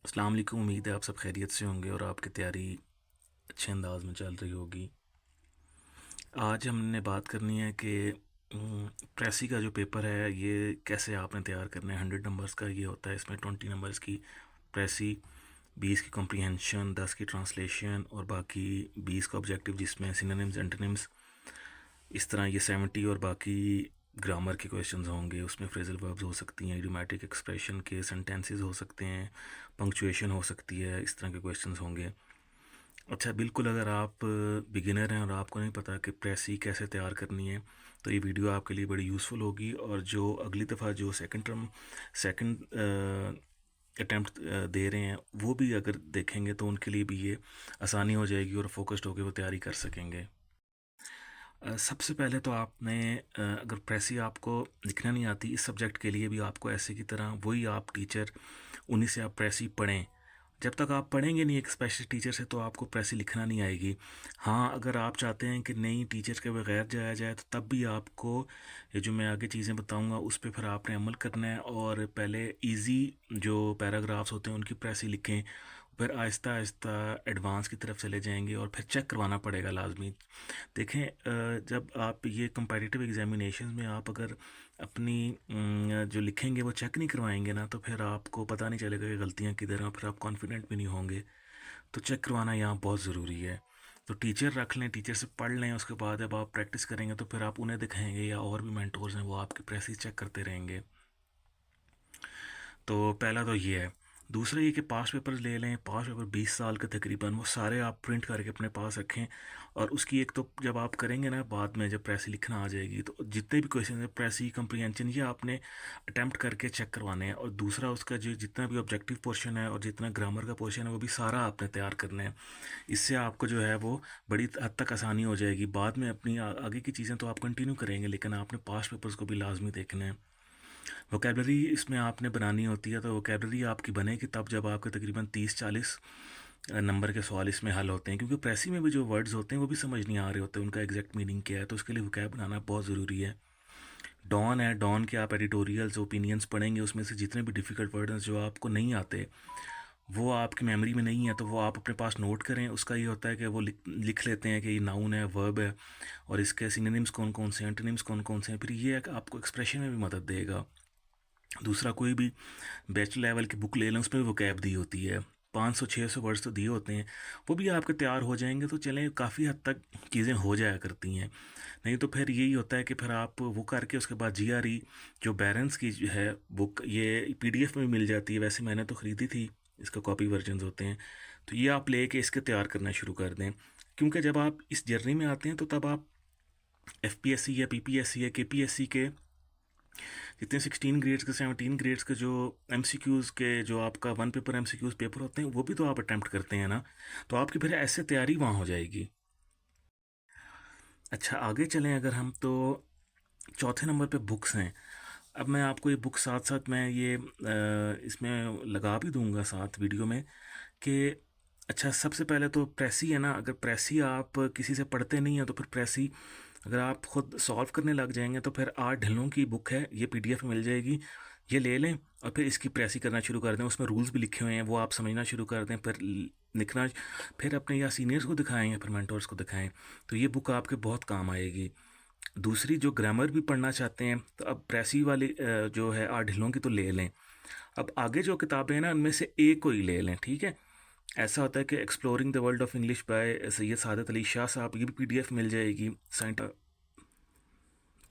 अस्सलाम वालेकुम। उम्मीद है आप सब खैरियत से होंगे और आपकी तैयारी अच्छे अंदाज में चल रही होगी। आज हमने बात करनी है कि प्रेसी का जो पेपर है ये कैसे आपने तैयार करना है। 100 नंबर्स का ये होता है। इसमें 20 नंबर्स की प्रेसी, 20 की कॉम्प्रीहेंशन, 10 की ट्रांसलेशन और बाकी 20 का ऑब्जेक्टिव जिसमें सिनोनिम्स एंटोनिम्स, इस तरह ये 70 और बाकी ग्रामर के क्वेश्चंस होंगे। उसमें फ्रेजल वर्ब्स हो सकती हैं, इडियोमैटिक एक्सप्रेशन के सेंटेंसेस हो सकते हैं, पंक्चुएशन हो सकती है, इस तरह के क्वेश्चंस होंगे। अच्छा, बिल्कुल अगर आप बिगिनर हैं और आपको नहीं पता कि प्रेसी कैसे तैयार करनी है तो ये वीडियो आपके लिए बड़ी यूज़फुल होगी। और जो अगली दफ़ा जो सेकंड अटैम्प्ट दे रहे हैं वो भी अगर देखेंगे तो उनके लिए भी ये आसानी हो जाएगी और फोकस्ड होकर वो तैयारी कर सकेंगे। सबसे पहले तो आपने अगर प्रेसी आपको लिखना नहीं आती, इस सब्जेक्ट के लिए भी आपको ऐसे की तरह वही आप टीचर उन्हीं से आप प्रेसी पढ़ें। जब तक आप पढ़ेंगे नहीं एक स्पेशल टीचर से तो आपको प्रेसी लिखना नहीं आएगी। हाँ, अगर आप चाहते हैं कि नहीं टीचर के बगैर जाया जाए तो तब भी आपको ये जो मैं आगे चीज़ें बताऊंगा उस पर फिर आपने अमल करना है। और पहले इजी जो पैराग्राफ्स होते हैं उनकी प्रेसी लिखें, फिर आहिस्ता आहिस्ता एडवांस की तरफ चले जाएंगे और फिर चेक करवाना पड़ेगा लाजमी। देखें, जब आप ये कंपेटिटिव एग्जामिनेशन में आप अगर अपनी जो लिखेंगे वो चेक नहीं करवाएंगे ना तो फिर आपको पता नहीं चलेगा कि गलतियाँ किधर हैं, फिर आप कॉन्फिडेंट भी नहीं होंगे। तो चेक करवाना यहाँ बहुत ज़रूरी है। तो टीचर रख लें, टीचर से पढ़ लें, उसके बाद जब आप प्रैक्टिस करेंगे तो फिर आप उन्हें दिखाएंगे या और भी मेंटोर्स हैं वो आपकी प्रेसिस चेक करते रहेंगे। तो पहला तो ये है। दूसरा ये कि पास पेपर्स ले लें। पास पेपर 20 साल के तकरीबन वो सारे आप प्रिंट करके अपने पास रखें। और उसकी एक तो जब आप करेंगे ना बाद में जब प्रेसी लिखना आ जाएगी तो जितने भी क्वेश्चन है प्रेसी कंप्रीहेंशन ये आपने अटैम्प्ट करके चेक करवाने हैं। और दूसरा उसका जो जितना भी ऑब्जेक्टिव पोर्शन है और जितना ग्रामर का पोर्शन है वो भी सारा आपने तैयार करना है। इससे आपको जो है वो बड़ी हद तक आसानी हो जाएगी। बाद में अपनी आगे की चीज़ें तो आप कंटिन्यू करेंगे लेकिन आपने पास पेपर्स को भी लाजमी देखना है। वोकेबलरी इसमें आपने बनानी होती है तो वोकेबलरी आपकी बनेगी तब जब आपके तकरीबन 30-40 नंबर के सवाल इसमें हल होते हैं। क्योंकि प्रेसी में भी जो वर्ड्स होते हैं वो भी समझ नहीं आ रहे होते उनका एग्जैक्ट मीनिंग क्या है, तो उसके लिए वोकैब बनाना बहुत ज़रूरी है। डॉन है, डॉन के आप एडिटोरियल्स ओपिनियंस पढ़ेंगे, उसमें से जितने भी डिफ़िकल्ट वर्ड हैं जो आपको नहीं आते वो आपकी मेमोरी में नहीं है तो वो आप अपने पास नोट करें। उसका ये होता है कि वो लिख लेते हैं कि ये नाउन है, वर्ब है और इसके सिनोनिम्स कौन कौन से हैं, एंटोनिम्स कौन कौन से हैं। फिर ये आपको एक्सप्रेशन में भी मदद देगा। दूसरा, कोई भी बैचलर लेवल की बुक ले लें उसमें भी वोकैब दी होती है, 500-600 वर्ड्स तो दिए होते हैं। वो भी आपके तैयार हो जाएंगे तो चलें काफ़ी हद तक चीज़ें हो जाया करती हैं। नहीं तो फिर यही होता है कि फिर आप वो करके उसके बाद जीआरई जो बैरेंस की जो है बुक ये पीडीएफ में भी मिल जाती है। वैसे मैंने तो ख़रीदी थी, इसका कॉपी वर्जन होते हैं। तो ये आप ले के इसके तैयार करना शुरू कर दें। क्योंकि जब आप इस जर्नी में आते हैं तो तब आप एफपीएससी या पीपीएससी या केपीएससी के जितने 16 ग्रेड्स के 17 ग्रेड्स के जो एमसीक्यूज़ के जो आपका वन पेपर एमसीक्यूज़ पेपर होते हैं वो भी तो आप अटैम्प्ट करते हैं ना, तो आपकी फिर ऐसे तैयारी वहाँ हो जाएगी। अच्छा, आगे चलें अगर हम तो चौथे नंबर पे बुक्स हैं। अब मैं आपको ये बुक साथ साथ मैं ये इसमें लगा भी दूंगा साथ वीडियो में कि अच्छा, सबसे पहले तो प्रेसी है ना, अगर प्रेसी आप किसी से पढ़ते नहीं हैं तो फिर प्रेसी अगर आप खुद सॉल्व करने लग जाएंगे तो फिर 8 ढिलों की बुक है, ये पीडीएफ में मिल जाएगी, ये ले लें और फिर इसकी प्रेसी करना शुरू कर दें। उसमें रूल्स भी लिखे हुए हैं वो आप समझना शुरू कर दें, फिर लिखना, फिर अपने या सीनियर्स को दिखाएं या फिर मेंटर्स को दिखाएं। तो ये बुक आपके बहुत काम आएगी। दूसरी, जो ग्रामर भी पढ़ना चाहते हैं तो अब प्रेसी वाली जो है 8 ढिलों की तो ले लें। अब आगे जो किताबें हैं ना उनमें से एक को ही ले लें, ठीक है। ऐसा होता है कि exploring the world of English by Syed Saadat Ali Shah sahab, ये भी पीडीएफ मिल जाएगी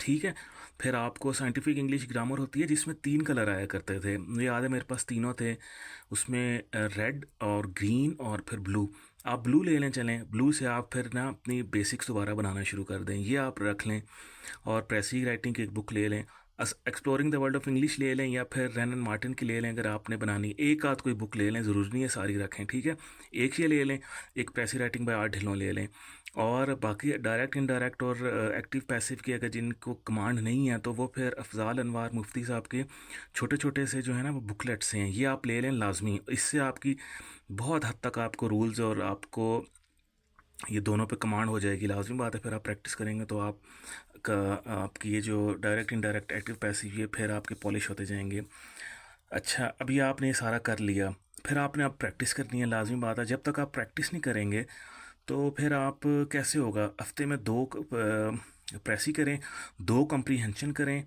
ठीक है। फिर आपको साइंटिफिक इंग्लिश ग्रामर होती है जिसमें 3 कलर आया करते थे, मुझे याद है मेरे पास तीनों थे। उसमें रेड और ग्रीन और फिर ब्लू। आप ब्लू ले लें, चलें ब्लू से आप फिर ना अपनी बेसिक्स दोबारा बनाना शुरू कर दें, ये आप रख लें। और प्रेसी राइटिंग की एक बुक ले लें, exploring the world of English ले लें या फिर रैन एंड मार्टिन की ले लें। अगर आपने बनानी एक आध कोई बुक ले लें, ज़रूरी नहीं है सारी रखें, ठीक है। एक ये ले लें, एक प्रेसी राइटिंग बाय 8 ढिलों ले लें। और बाकी डायरेक्ट इनडायरेक्ट और एक्टिव पैसिव की अगर जिनको कमांड नहीं है तो वो फिर अफजाल अनवार मुफ्ती साहब के छोटे छोटे से जो है ना वो बुकलेट्स हैं, ये आप ले लें लाजमी। इससे आपकी बहुत हद तक आपको रूल्स और आपको ये दोनों पे कमांड हो जाएगी। लाजमी बात है, फिर आप प्रैक्टिस करेंगे तो आप का आपकी ये जो डायरेक्ट इनडायरेक्ट एक्टिव पैसिव ये फिर आपके पॉलिश होते जाएंगे। अच्छा, अभी आपने ये सारा कर लिया, फिर आपने अब प्रैक्टिस करनी है, लाजमी बात है। जब तक आप प्रैक्टिस नहीं करेंगे तो फिर आप कैसे होगा। हफ्ते में दो प्रेस ही करें, दो कंप्रीहेंशन करें,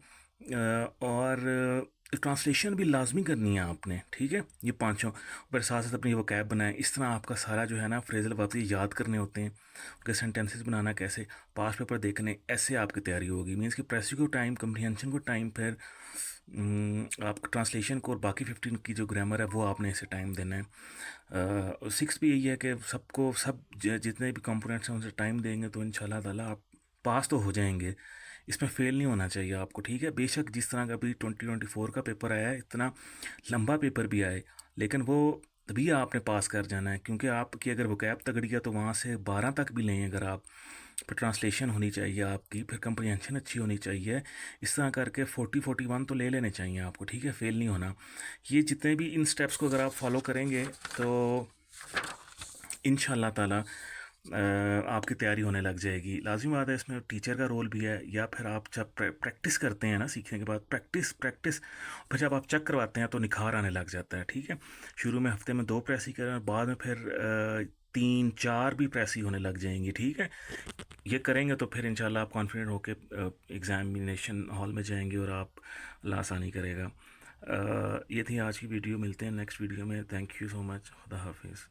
और ट्रांसलेशन भी लाजमी करनी है आपने, ठीक है। ये पांचों पर साथ साथ अपनी वो कैब बनाएं। इस तरह आपका सारा जो है ना फ्रेजल वर्ब्स याद करने होते हैं, उनके सेंटेंसेस बनाना कैसे, पास पेपर देखने, ऐसे आपकी तैयारी होगी। मीन्स कि प्रेस को टाइम, कंप्रीहेंशन को टाइम, फिर आप ट्रांसलेशन को और बाकी 15 की जो ग्रामर है वो आपने इसे टाइम देना है। सिक्स भी यही है कि सबको सब जितने भी कंपोनेंट्स हैं उनसे टाइम देंगे तो इंशाल्लाह ताला आप पास तो हो जाएंगे। इसमें फ़ेल नहीं होना चाहिए आपको, ठीक है। बेशक जिस तरह का अभी 2024 का पेपर आया है, इतना लंबा पेपर भी आए, लेकिन वो तभी आपने पास कर जाना है, क्योंकि आपकी अगर वोकैब तगड़ी है तो वहाँ से 12 तक भी लें अगर आप, फिर ट्रांसलेशन होनी चाहिए आपकी, फिर कंप्रीहेंशन अच्छी होनी चाहिए। इस तरह करके 40-41 तो ले लेने चाहिए आपको, ठीक है, फेल नहीं होना। ये जितने भी इन स्टेप्स को अगर आप फॉलो करेंगे तो इंशाल्लाह ताला आपकी तैयारी होने लग जाएगी। लाजिम बात है इसमें टीचर का रोल भी है, या फिर आप जब प्रैक्टिस करते हैं ना, सीखने के बाद प्रैक्टिस प्रैक्टिस, फिर जब आप चेक करवाते हैं तो निखार आने लग जाता है, ठीक है। शुरू में हफ्ते में 2 प्रेस ही करें, बाद में फिर 3-4 भी प्रेस ही होने लग जाएंगी, ठीक है। ये करेंगे तो फिर इंशाल्लाह आप कॉन्फिडेंट होके एग्ज़ामिनेशन हॉल में जाएंगे और आप अल्लाह आसानी करेगा। ये थी आज की वीडियो, मिलते हैं नेक्स्ट वीडियो में। थैंक यू सो मच, खुदा हाफिज़।